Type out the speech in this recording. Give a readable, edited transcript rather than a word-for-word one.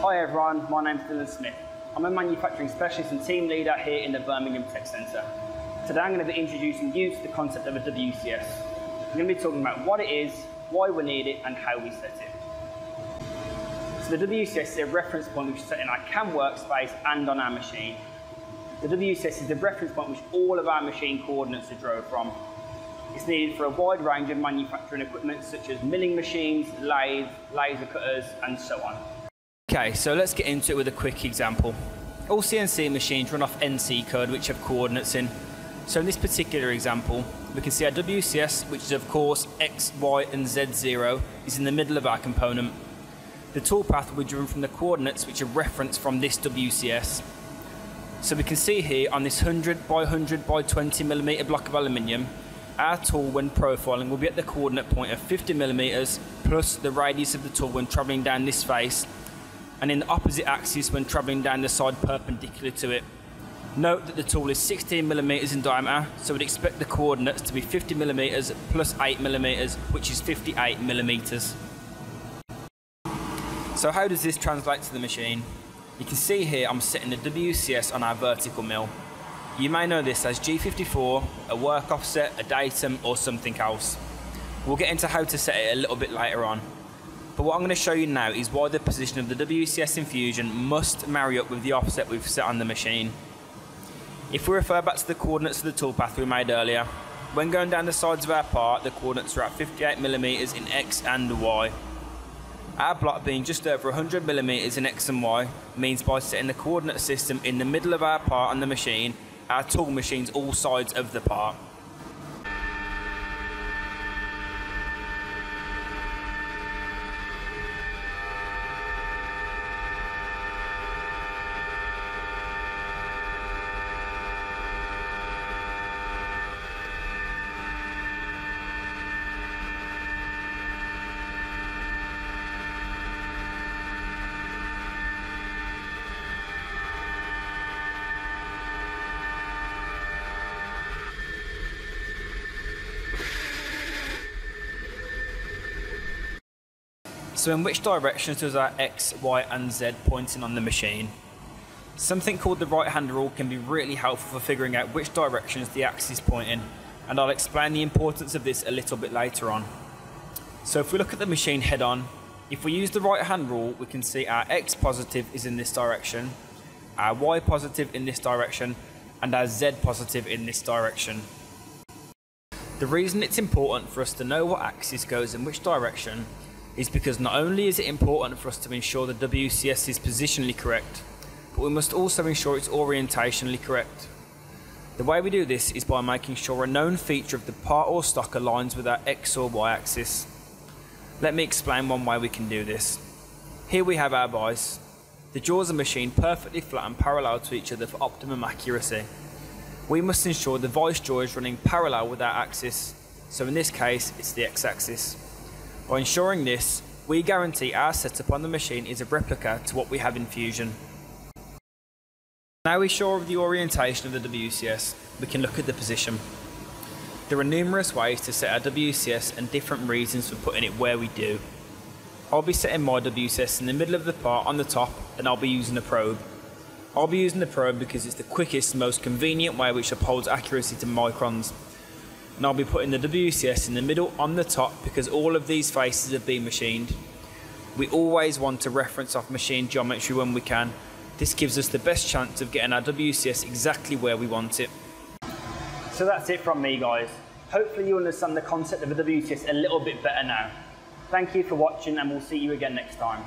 Hi everyone, my name's Dylan Smith. I'm a manufacturing specialist and team leader here in the Birmingham Tech Centre. Today I'm going to be introducing you to the concept of a WCS. I'm going to be talking about what it is, why we need it and how we set it. So the WCS is a reference point which is set in our CAM workspace and on our machine. The WCS is the reference point which all of our machine coordinates are drawn from. It's needed for a wide range of manufacturing equipment such as milling machines, lathes, laser cutters and so on. Okay, so let's get into it with a quick example. All CNC machines run off NC code which have coordinates in. So in this particular example, we can see our WCS, which is of course X, Y and Z0, is in the middle of our component. The toolpath will be driven from the coordinates which are referenced from this WCS. So we can see here on this 100 by 100 by 20 mm block of aluminium, our tool when profiling will be at the coordinate point of 50 mm plus the radius of the tool when travelling down this face, and in the opposite axis when travelling down the side perpendicular to it. Note that the tool is 16 mm in diameter, so we'd expect the coordinates to be 50 mm plus 8 mm, which is 58 mm. So how does this translate to the machine? You can see here I'm setting the WCS on our vertical mill. You may know this as G54, a work offset, a datum or something else. We'll get into how to set it a little bit later on. But what I'm going to show you now is why the position of the WCS infusion must marry up with the offset we've set on the machine. If we refer back to the coordinates of the toolpath we made earlier, when going down the sides of our part, the coordinates are at 58 mm in X and Y. Our block being just over 100 mm in X and Y means by setting the coordinate system in the middle of our part on the machine, our tool machines all sides of the part. So in which directions does our X, Y and Z pointing on the machine? Something called the right hand rule can be really helpful for figuring out which directions the axis is pointing, and I'll explain the importance of this a little bit later on. So if we look at the machine head on, if we use the right hand rule, we can see our X positive is in this direction, our Y positive in this direction and our Z positive in this direction. The reason it's important for us to know what axis goes in which direction is because not only is it important for us to ensure the WCS is positionally correct, but we must also ensure it's orientationally correct. The way we do this is by making sure a known feature of the part or stock aligns with our X or Y axis. Let me explain one way we can do this. Here we have our vise. The jaws are machined perfectly flat and parallel to each other for optimum accuracy. We must ensure the vise jaw is running parallel with our axis, so in this case it's the X axis. By ensuring this, we guarantee our setup on the machine is a replica to what we have in Fusion. Now we're sure of the orientation of the WCS, we can look at the position. There are numerous ways to set our WCS and different reasons for putting it where we do. I'll be setting my WCS in the middle of the part on the top, and I'll be using a probe. I'll be using the probe because it's the quickest, most convenient way which upholds accuracy to microns. And I'll be putting the WCS in the middle on the top because all of these faces have been machined. We always want to reference off machine geometry when we can. This gives us the best chance of getting our WCS exactly where we want it. So that's it from me guys. Hopefully you understand the concept of a WCS a little bit better now. Thank you for watching and we'll see you again next time.